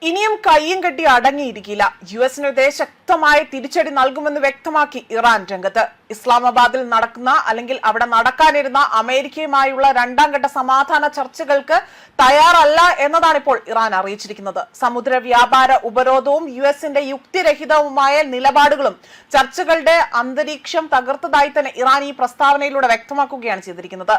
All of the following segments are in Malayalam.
ഇനിയും കയ്യും കെട്ടി അടങ്ങിയിരിക്കില്ല. യുഎസിനെതിരെ ശക്തമായ തിരിച്ചടി നൽകുമെന്ന് വ്യക്തമാക്കി ഇറാൻ രംഗത്ത്. ഇസ്ലാമാബാദിൽ നടക്കുന്ന അല്ലെങ്കിൽ അവിടെ നടക്കാനിരുന്ന അമേരിക്കയുമായുള്ള രണ്ടാം ഘട്ട സമാധാന ചർച്ചകൾക്ക് തയ്യാറല്ല എന്നതാണ് ഇപ്പോൾ ഇറാൻ അറിയിച്ചിരിക്കുന്നത്. സമുദ്ര വ്യാപാര ഉപരോധവും യുഎസിന്റെ യുക്തിരഹിതവുമായ നിലപാടുകളും ചർച്ചകളുടെ അന്തരീക്ഷം തകർത്തതായി തന്നെ ഇറാൻ ഈ പ്രസ്താവനയിലൂടെ വ്യക്തമാക്കുകയാണ് ചെയ്തിരിക്കുന്നത്.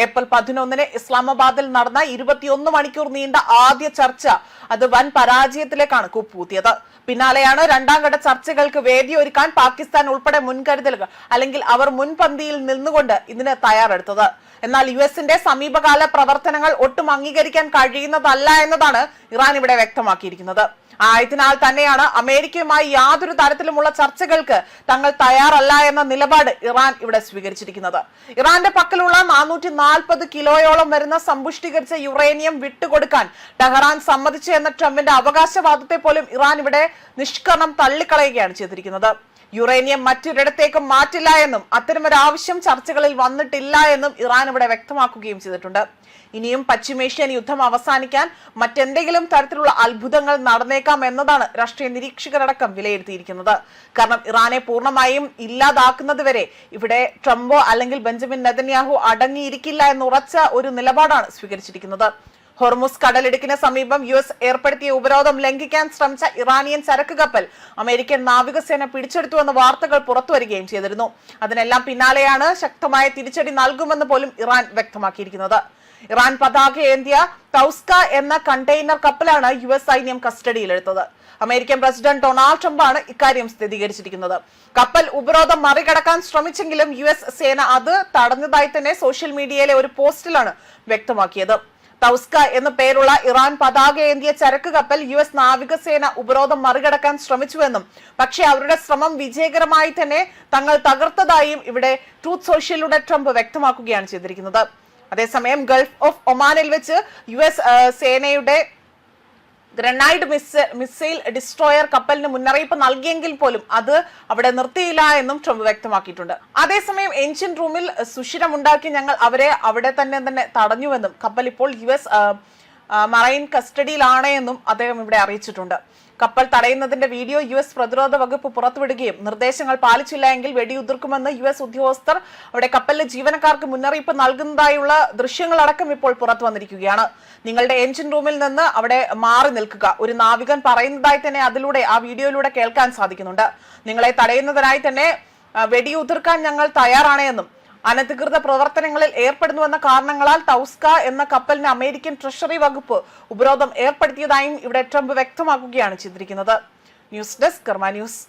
ഏപ്രിൽ 11 ഇസ്ലാമാബാദിൽ നടന്ന 21 മണിക്കൂർ നീണ്ട ആദ്യ ചർച്ച അത് വൻ പരാജയത്തിലേക്കാണ് കൂപ്പുകുത്തിയത്. പിന്നാലെയാണ് രണ്ടാം ഘട്ട ചർച്ചകൾക്ക് വേദിയൊരുക്കാൻ പാകിസ്ഥാൻ ഉൾപ്പെടെ മുൻകരുതലുകൾ അല്ലെങ്കിൽ അവർ മുൻപന്തിയിൽ നിന്നുകൊണ്ട് ഇതിന് തയ്യാറെടുത്തത്. എന്നാൽ യുഎസിന്റെ സമീപകാല പ്രവർത്തനങ്ങൾ ഒട്ടും അംഗീകരിക്കാൻ കഴിയുന്നതല്ല എന്നതാണ് ഇറാൻ ഇവിടെ വ്യക്തമാക്കിയിരിക്കുന്നത്. ആയതിനാൽ തന്നെയാണ് അമേരിക്കയുമായി യാതൊരു തരത്തിലുമുള്ള ചർച്ചകൾക്ക് തങ്ങൾ തയ്യാറല്ല എന്ന നിലപാട് ഇറാൻ ഇവിടെ സ്വീകരിച്ചിരിക്കുന്നത്. ഇറാന്റെ പക്കലുള്ള 440 കിലോയോളം വരുന്ന സമ്പുഷ്ടീകരിച്ച യുറേനിയം വിട്ടുകൊടുക്കാൻ ടെഹ്റാൻ സമ്മതിച്ചു എന്ന ട്രംപിന്റെ അവകാശവാദത്തെ പോലും ഇറാൻ ഇവിടെ നിഷ്കരണം തള്ളിക്കളയുകയാണ് ചെയ്തിരിക്കുന്നത്. യുറേനിയം മറ്റൊരിടത്തേക്ക് മാറ്റില്ല എന്നും അത്തരമൊരു ആവശ്യം ചർച്ചകളിൽ വന്നിട്ടില്ല എന്നും ഇറാൻ ഇവിടെ വ്യക്തമാക്കുകയും ചെയ്തിട്ടുണ്ട്. ഇനിയും പശ്ചിമേഷ്യൻ യുദ്ധം അവസാനിക്കാൻ മറ്റെന്തെങ്കിലും തരത്തിലുള്ള അത്ഭുതങ്ങൾ നടന്നേക്കാം എന്നതാണ് രാഷ്ട്രീയ നിരീക്ഷകരടക്കം വിലയിരുത്തിയിരിക്കുന്നത്. കാരണം ഇറാനെ പൂർണ്ണമായും ഇല്ലാതാക്കുന്നത് വരെ ഇവിടെ ട്രംപോ അല്ലെങ്കിൽ ബെഞ്ചമിൻ നെതന്യാഹു അടങ്ങിയിരിക്കില്ല എന്നുറച്ച ഒരു നിലപാടാണ് സ്വീകരിച്ചിരിക്കുന്നത്. ഹോർമുസ് കടലിടുക്കിന് സമീപം യുഎസ് ഏർപ്പെടുത്തിയ ഉപരോധം ലംഘിക്കാൻ ശ്രമിച്ച ഇറാനിയൻ ചരക്ക് കപ്പൽ അമേരിക്കൻ നാവികസേന പിടിച്ചെടുത്തുവെന്ന വാർത്തകൾ പുറത്തുവരികയും ചെയ്തിരുന്നു. അതിനെല്ലാം പിന്നാലെയാണ് ശക്തമായ തിരിച്ചടി നൽകുമെന്ന് പോലും ഇറാൻ വ്യക്തമാക്കിയിരിക്കുന്നത്. ഇറാൻ പതാക ഏന്തിയ തൗസ്ക എന്ന കണ്ടെയ്നർ കപ്പലാണ് യുഎസ് സൈന്യം കസ്റ്റഡിയിലെടുത്തത്. അമേരിക്കൻ പ്രസിഡന്റ് ഡൊണാൾഡ് ട്രംപാണ് ഇക്കാര്യം സ്ഥിരീകരിച്ചിരിക്കുന്നത്. കപ്പൽ ഉപരോധം മറികടക്കാൻ ശ്രമിച്ചെങ്കിലും യുഎസ് സേന അത് തടഞ്ഞതായി തന്നെ സോഷ്യൽ മീഡിയയിലെ ഒരു പോസ്റ്റിലാണ് വ്യക്തമാക്കിയത്. തൗസ്ക എന്ന പേരുള്ള ഇറാൻ പതാക ഏന്തിയ ചരക്ക് കപ്പൽ യുഎസ് നാവികസേന ഉപരോധം മറികടക്കാൻ ശ്രമിച്ചുവെന്നും പക്ഷേ അവരുടെ ശ്രമം വിജയകരമായി തന്നെ തങ്ങൾ തകർത്തതായും ഇവിടെ ട്രൂത്ത് സോഷ്യലിലൂടെ ട്രംപ് വ്യക്തമാക്കുകയാണ് ചെയ്തിരിക്കുന്നത്. അതേസമയം ഗൾഫ് ഓഫ് ഒമാനിൽ വെച്ച് യുഎസ് സേനയുടെ ഗ്രനൈഡ് മിസൈൽ ഡിസ്ട്രോയർ കപ്പലിന് മുന്നറിയിപ്പ് നൽകിയെങ്കിൽ പോലും അത് അവിടെ നിർത്തിയില്ല എന്നും ട്രംപ് വ്യക്തമാക്കിയിട്ടുണ്ട്. അതേസമയം എഞ്ചിൻ റൂമിൽ സുഷിരമുണ്ടാക്കി ഞങ്ങൾ അവരെ അവിടെ തന്നെ തടഞ്ഞുവെന്നും കപ്പൽ ഇപ്പോൾ യുഎസ് മറൈൻ കസ്റ്റഡിയിലാണ് എന്നും അദ്ദേഹം ഇവിടെ അറിയിച്ചിട്ടുണ്ട്. കപ്പൽ തടയുന്നതിന്റെ വീഡിയോ യുഎസ് പ്രതിരോധ വകുപ്പ് പുറത്തുവിടുകയും നിർദ്ദേശങ്ങൾ പാലിച്ചില്ല എങ്കിൽ വെടിയുതിർക്കുമെന്ന് യുഎസ് ഉദ്യോഗസ്ഥർ അവിടെ കപ്പലിലെ ജീവനക്കാർക്ക് മുന്നറിയിപ്പ് നൽകുന്നതായുള്ള ദൃശ്യങ്ങളടക്കം ഇപ്പോൾ പുറത്തു വന്നിരിക്കുകയാണ്. നിങ്ങളുടെ എഞ്ചിൻ റൂമിൽ നിന്ന് അവിടെ മാറി നിൽക്കുക, ഒരു നാവികൻ പറയുന്നതായി തന്നെ അതിലൂടെ ആ വീഡിയോയിലൂടെ കേൾക്കാൻ സാധിക്കുന്നുണ്ട്. നിങ്ങളെ തടയുന്നതിനായി തന്നെ വെടിയുതിർക്കാൻ ഞങ്ങൾ തയ്യാറാണ് എന്നും അനധികൃത പ്രവർത്തനങ്ങളിൽ ഏർപ്പെടുന്നുവെന്ന കാരണങ്ങളാൽ തൗസ്ക എന്ന കപ്പലിന് അമേരിക്കൻ ട്രഷറി വകുപ്പ് ഉപരോധം ഏർപ്പെടുത്തിയതായും ഇവിടെ ട്രംപ് വ്യക്തമാക്കുകയാണ് ചെയ്തിരിക്കുന്നത്. ന്യൂസ് ഡെസ്ക് കർമ്മ ന്യൂസ്.